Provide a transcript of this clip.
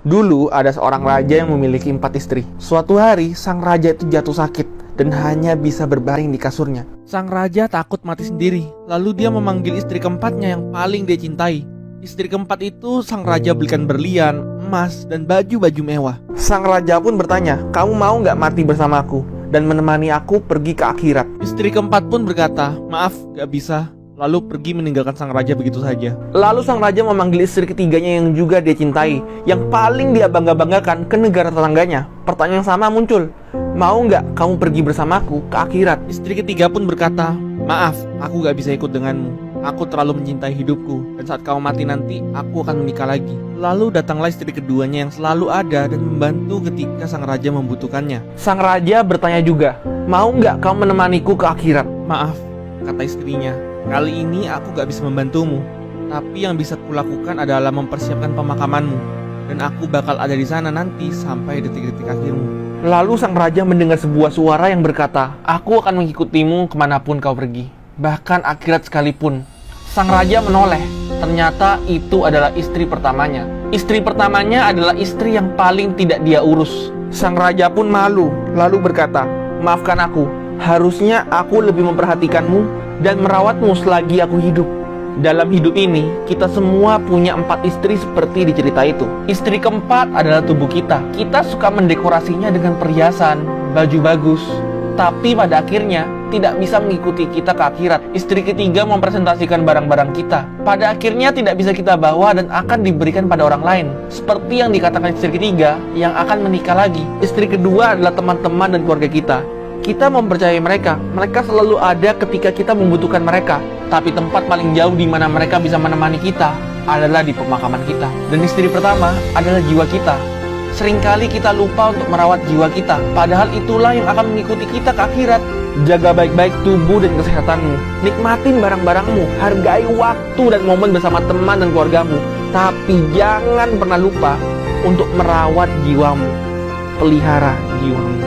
Dulu ada seorang raja yang memiliki 4 istri. Suatu hari, sang raja itu jatuh sakit dan hanya bisa berbaring di kasurnya. Sang raja takut mati sendiri, lalu dia memanggil istri keempatnya yang paling dia cintai. Istri keempat itu sang raja belikan berlian, emas, dan baju-baju mewah. Sang raja pun bertanya, "Kamu mau nggak mati bersamaku dan menemani aku pergi ke akhirat?" Istri keempat pun berkata, "Maaf, nggak bisa." Lalu pergi meninggalkan sang raja begitu saja. Lalu sang raja memanggil istri ketiganya yang juga dia cintai, yang paling dia bangga-banggakan, ke negara tetangganya. Pertanyaan yang sama muncul, "Mau nggak kamu pergi bersamaku ke akhirat?" Istri ketiga pun berkata, "Maaf, aku nggak bisa ikut denganmu. Aku terlalu mencintai hidupku, dan saat kau mati nanti, aku akan menikah lagi." Lalu datanglah istri keduanya yang selalu ada dan membantu ketika sang raja membutuhkannya. Sang raja bertanya juga, "Mau nggak kau menemaniku ke akhirat?" "Maaf," kata istrinya, "kali ini aku gak bisa membantumu. Tapi yang bisa kulakukan adalah mempersiapkan pemakamanmu. Dan aku bakal ada di sana nanti sampai detik-detik akhirmu." Lalu sang raja mendengar sebuah suara yang berkata, "Aku akan mengikutimu kemanapun kau pergi, bahkan akhirat sekalipun." Sang raja menoleh. Ternyata itu adalah istri pertamanya. Istri pertamanya adalah istri yang paling tidak dia urus. Sang raja pun malu, lalu berkata, "Maafkan aku, harusnya aku lebih memperhatikanmu dan merawatmu selagi aku hidup." Dalam hidup ini, kita semua punya 4 istri seperti di cerita itu. Istri keempat adalah tubuh kita. Kita suka mendekorasinya dengan perhiasan, baju bagus, tapi pada akhirnya tidak bisa mengikuti kita ke akhirat. Istri ketiga mempresentasikan barang-barang kita. Pada akhirnya tidak bisa kita bawa dan akan diberikan pada orang lain. Seperti yang dikatakan istri ketiga yang akan menikah lagi. Istri kedua adalah teman-teman dan keluarga kita. Kita mempercayai mereka. Mereka selalu ada ketika kita membutuhkan mereka. Tapi tempat paling jauh di mana mereka bisa menemani kita adalah di pemakaman kita. Dan istri pertama adalah jiwa kita. Seringkali kita lupa untuk merawat jiwa kita, padahal itulah yang akan mengikuti kita ke akhirat. Jaga baik-baik tubuh dan kesehatanmu. Nikmatin barang-barangmu. Hargai waktu dan momen bersama teman dan keluargamu. Tapi jangan pernah lupa untuk merawat jiwamu. Pelihara jiwamu.